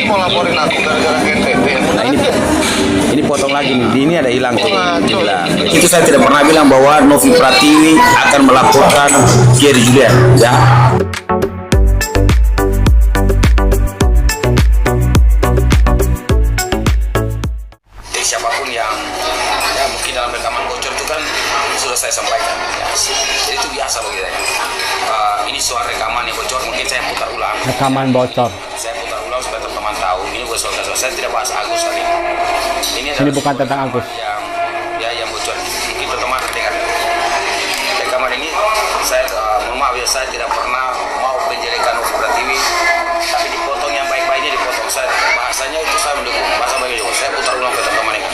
mau laporin aku gara-gara GTP. Nah, ini potong lagi nih. Di ini ada hilang tuh. Hilang. Itu saya tidak pernah bilang bahwa Novi Pratiwi akan melaporkan Gary Julian, ya. Jadi siapapun yang ya mungkin dalam rekaman bocor itu kan sudah saya sampaikan. Ya. Jadi itu biasa bagi saya. Ini soal rekaman yang bocor, mungkin saya putar ulang. Rekaman bocor. Saya putar ulang supaya teman-teman tahu. Ini buat soal saya tidak bahas Agus tadi. Ini bukan tentang Agus. Yang bocor. Mungkin teman-teman dengar. Rekaman ini saya mohon maaf ya, saya tidak pernah mau menjelekan Novi Pratiwi, tapi dipotong yang baik-baiknya dipotong. Saya bahasanya itu saya mendukung. Bahasa baik juga. Saya putar ulang ke teman-teman ini.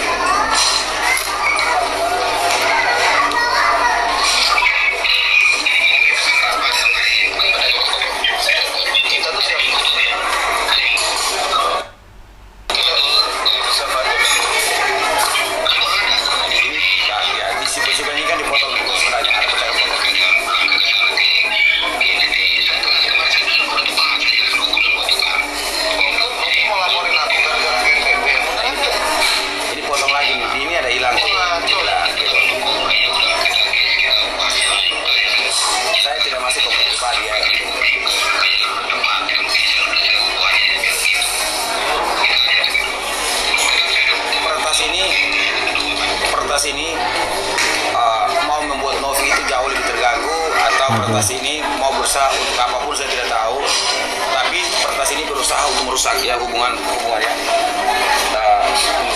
Pertas ini mau membuat Novi itu jauh lebih terganggu atau pertas ini mau berusaha untuk apapun saya tidak tahu, tapi pertas ini berusaha untuk merusak ya hubungannya.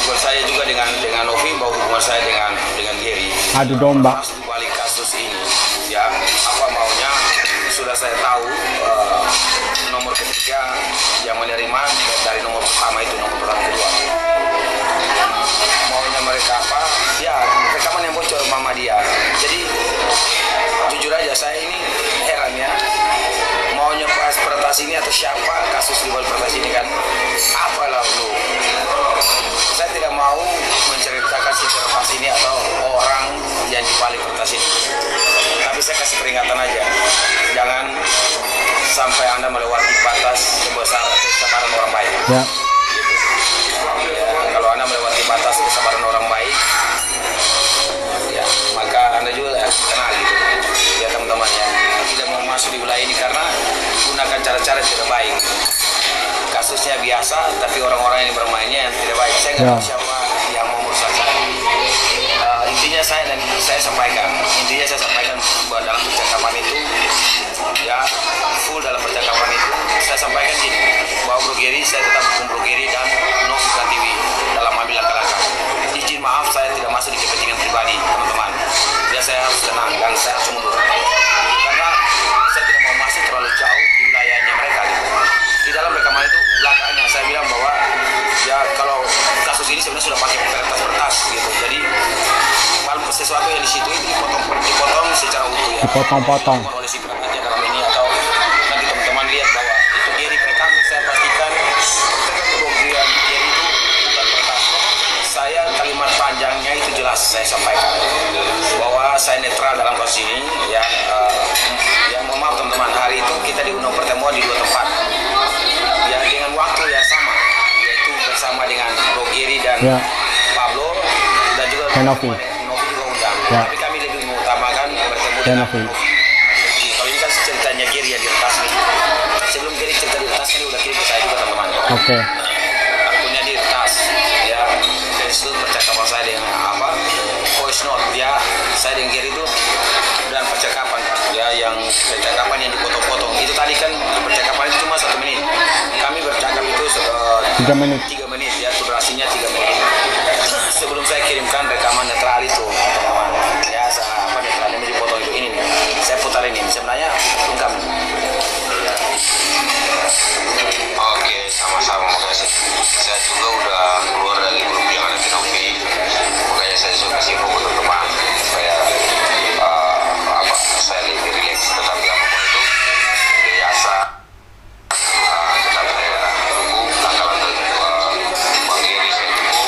Buat saya juga dengan Novi, bahwa hubungan saya dengan Gary Adu domba. Di balik kasus ini ya apa maunya sudah saya tahu. Nomor ketiga yang menerima dari nomor pertama itu, nomor pertama kedua, maunya mereka apa ya, rekaman yang bocor mama dia. Jadi jujur aja saya ini heran ya, maunya pertas ini atau siapa kasus di balik pertas ini kan, apalah lu. Saya tidak mau menceritakan si pertas ini atau orang yang di balik pertas ini, tapi saya kasih peringatan aja, jangan sampai Anda melewati batas kesabaran orang baik. Ya. Ya, kalau Anda melewati batas kesabaran orang baik, ya maka Anda juga kenal gitu. Ya teman-teman ya, tidak mau masuk di wilayah ini karena gunakan cara-cara yang tidak baik. Kasusnya biasa, tapi orang-orang yang bermainnya yang tidak baik. Saya nggak tahu siapa yang mau merusak saya. Intinya saya sampaikan bahwa dalam percakapan itu ya full dalam percakapan itu saya sampaikan gini, bahwa Bro Gary, saya tetap dukung Bro Gary dan Novi Pratiwi dalam ambil langkah-langkah. Izin maaf, saya tidak masuk di kepentingan pribadi teman-teman ya, saya harus tenang dan saya harus mundur karena saya tidak mau masuk terlalu jauh di wilayahnya mereka gitu. Di dalam rekaman itu belakangnya saya bilang bahwa ya kalau kasus ini sebenarnya sudah pakai kertas gitu, jadi kalau sesuatu yang di situ itu dipotong secara utuh ya, Dipotong-potong. oleh si perangkatnya dalam ini, atau nanti teman-teman lihat bahwa itu Gary rekam, saya pastikan pemberian Gary itu bukan kertas. Saya kalimat panjangnya itu jelas saya sampaikan bahwa saya netral dalam kasus ini ya. Mohon maaf teman-teman, hari itu kita diundang pertemuan di 2 tempat ya dengan waktu yang sama, yaitu bersama dengan Bro Gary dan Pablo dan juga Novi juga undang. Ya. Tapi kami lebih mengutamakan bertemu Dan dengan Novi. Kalau ini kan ceritanya Gary yang diretas nih. Sebelum Gary cerita diretas kan dia udah kirim ke saya juga teman-teman. Oke. Akunnya diretas ya. Dari situ percakapan saya dengan voice note ya, saya dengan Gary itu dan percakapan ya, yang percakapan yang dipotong-potong itu tadi kan percakapan itu cuma 1 menit. Kami bercakap itu 3 menit. 3 menit ya, durasinya 3 menit. Sebelum saya kirimkan rekaman netral itu teman-teman ya, netral ini dipotong itu, ini nih saya putar ini sebenarnya lengkap ya. Oke, sama-sama, makasih. Saya juga udah keluar dari grup yang ada di Novi, makanya saya juga kasih info ke teman-teman supaya saya lebih relax. Tetapi apapun itu biasa, tetap saya dukung langkah-langkah Bang Gary, saya dukung.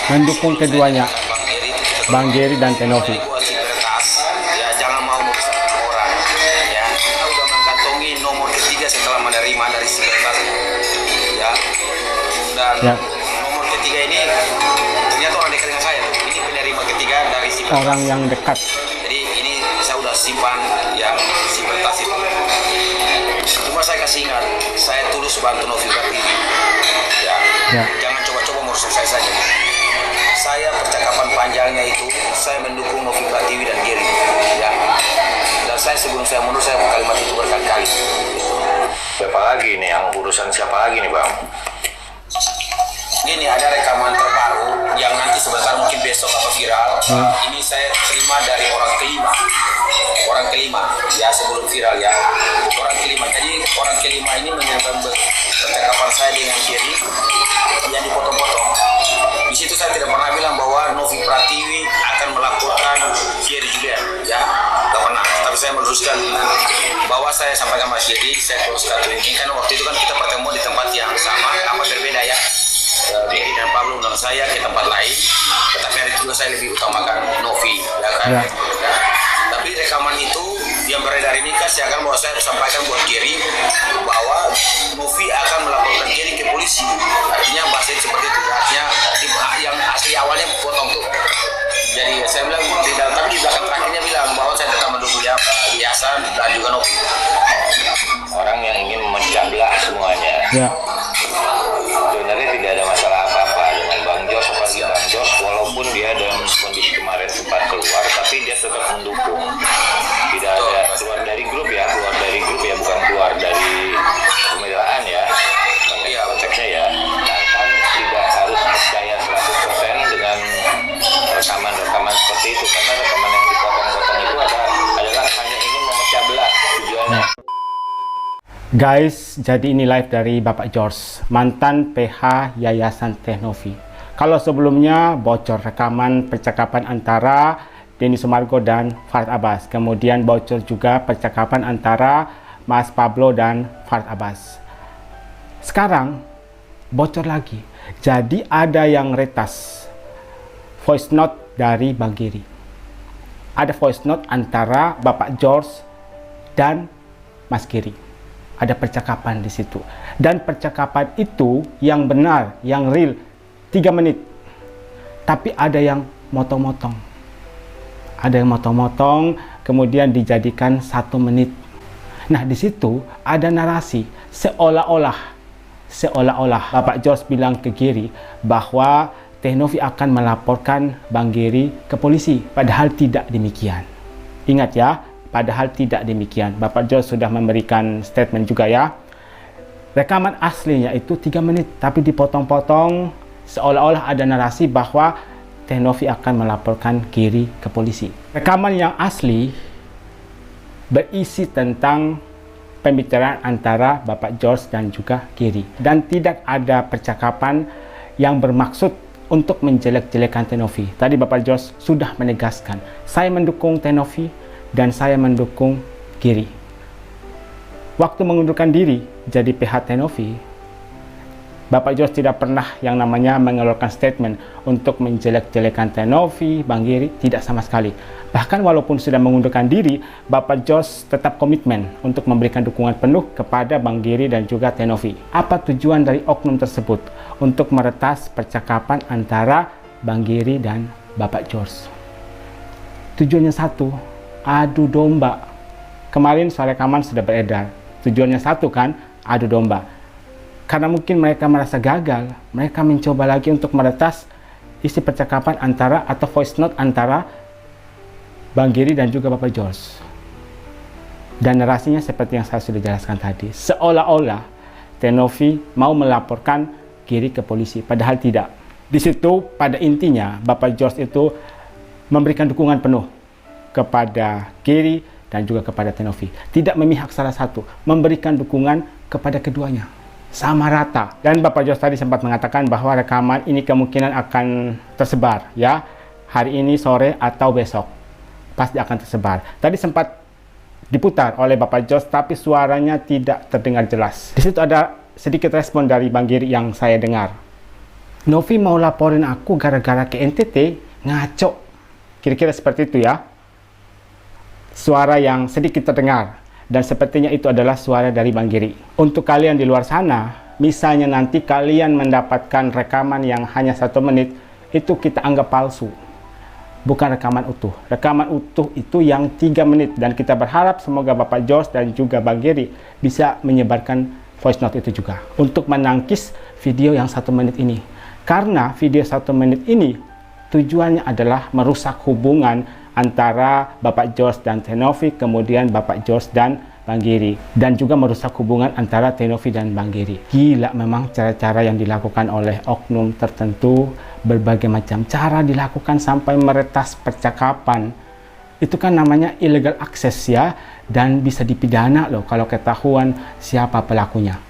mendukung keduanya, Bang Giri itu kita Bang Giri dan Tenovi. negositas, ya jangan mau merusak orang. Ya, kita udah mengantongi nomor ketiga setelah menerima dari sekretas. Ya, dan Ya. nomor ketiga ini ternyata orang dekat dengan saya. Ini penerima ketiga dari sekretas. Orang yang dekat. Jadi ini saya udah simpan yang sekretas itu. Cuma saya kasih ingat, saya tulus bantu Novi Pratiwi. Ya, Ya. jangan coba-coba merusak saya saja. Saya percakapan panjangnya itu, saya mendukung Novi Pratiwi dan Giri. Ya. Dan saya sebelum saya mundur, saya kalimat itu berkali-kali. Siapa lagi nih yang urusan siapa lagi nih Bang? Ini ada rekaman terbaru yang nanti sebentar mungkin besok atau viral. Ini saya terima dari orang kelima ya sebelum viral ya, orang kelima. Jadi orang kelima ini menyebarkan percakapan saya dengan Giri yang dipotong-potong. Di situ saya tidak pernah bilang bahwa Novi Pratiwi akan melaporkan Giri Julian, ya, tidak pernah. Tapi saya meluruskan bahwa saya sampaikan Mas Giri, saya teruskan ini karena waktu itu kan kita pertemuan di tempat yang sama, apa berbeda ya. Giri dan Pablo undang saya ke tempat lain, tetapi hari itu saya lebih utamakan Novi, ya kan. Ya. Ya. Tapi rekaman itu yang beredar ini kan saya akan bahwa saya sampaikan buat Giri bahwa Novi akan melaporkan Giri ke polisi. Artinya bahasa seperti itu, artinya yang asli awalnya potong tuh. Jadi saya bilang tapi di belakang terakhirnya bilang bahwa saya tetap mendukung ya Pak Yasan dan juga Novi. Orang yang ingin memecah belah semuanya. Ya. Sebenarnya tidak ada masalah apa-apa dengan Bang Jos, apalagi Bang Jos, walaupun dia dalam kondisi kemarin sempat keluar, tapi dia tetap mendukung. Tidak ada keluar dari grup ya, bukan keluar dari kemitraan ya. Iya, Konteksnya ya, kan tidak harus percaya 100% dengan rekaman-rekaman seperti itu, karena rekaman yang dipotong-potong itu adalah hanya ingin memecah belah tujuannya. Guys, jadi ini live dari Bapak George, mantan PH Yayasan Tenovi. Kalau sebelumnya bocor rekaman percakapan antara Denny Sumargo dan Farid Abbas. Kemudian bocor juga percakapan antara Mas Pablo dan Farid Abbas. Sekarang bocor lagi. Jadi ada yang retas voice note dari Bang Giri. Ada voice note antara Bapak George dan Mas Giri. Ada percakapan di situ, dan percakapan itu yang benar, yang real 3 menit, tapi ada yang motong-motong, kemudian dijadikan 1 menit. Nah, di situ ada narasi seolah-olah Bapak George bilang ke Giri bahwa Tenovi akan melaporkan Bang Giri ke polisi, padahal tidak demikian. Ingat ya, padahal tidak demikian. Bapak George sudah memberikan statement juga ya. Rekaman aslinya itu 3 menit, tapi dipotong-potong seolah-olah ada narasi bahwa Tenovi akan melaporkan Giri ke polisi. Rekaman yang asli berisi tentang pembicaraan antara Bapak George dan juga Giri. Dan tidak ada percakapan yang bermaksud untuk menjelek-jelekan Tenovi. Tadi Bapak George sudah menegaskan, saya mendukung Tenovi dan saya mendukung Giri. Waktu mengundurkan diri jadi PH Tenovi, Bapak George tidak pernah yang namanya mengeluarkan statement untuk menjelek-jelekan Tenovi, Bang Giri, tidak sama sekali. Bahkan walaupun sudah mengundurkan diri, Bapak George tetap komitmen untuk memberikan dukungan penuh kepada Bang Giri dan juga Tenovi. Apa tujuan dari oknum tersebut? Untuk meretas percakapan antara Bang Giri dan Bapak George. Tujuannya satu, adu domba. Kemarin soal rekaman sudah beredar. Tujuannya satu kan, adu domba. Karena mungkin mereka merasa gagal, mereka mencoba lagi untuk meretas isi percakapan antara atau voice note antara Bang Giri dan juga Bapak George. Dan narasinya seperti yang saya sudah jelaskan tadi, seolah-olah Tenovi mau melaporkan Giri ke polisi, padahal tidak. Di situ pada intinya Bapak George itu memberikan dukungan penuh kepada Giri dan juga kepada Tenovi. Tidak memihak salah satu, memberikan dukungan kepada keduanya. Sama rata. Dan Bapak George tadi sempat mengatakan bahwa rekaman ini kemungkinan akan tersebar ya. Hari ini sore atau besok. Pasti akan tersebar. Tadi sempat diputar oleh Bapak George tapi suaranya tidak terdengar jelas. Di situ ada sedikit respon dari Bang Giri yang saya dengar. Novi mau laporin aku gara-gara ke NTT, ngaco. Kira-kira seperti itu ya. Suara yang sedikit terdengar. Dan sepertinya itu adalah suara dari Bang Giri. Untuk kalian di luar sana, misalnya nanti kalian mendapatkan rekaman yang hanya 1 menit, itu kita anggap palsu. Bukan rekaman utuh. Rekaman utuh itu yang 3 menit. Dan kita berharap semoga Bapak George dan juga Bang Giri bisa menyebarkan voice note itu juga. Untuk menangkis video yang 1 menit ini. Karena video 1 menit ini tujuannya adalah merusak hubungan antara Bapak George dan Teh Novi, kemudian Bapak George dan Bang Giri, dan juga merusak hubungan antara Teh Novi dan Bang Giri. Gila memang cara-cara yang dilakukan oleh oknum tertentu, berbagai macam cara dilakukan sampai meretas percakapan. Itu kan namanya illegal access ya, dan bisa dipidana loh kalau ketahuan siapa pelakunya.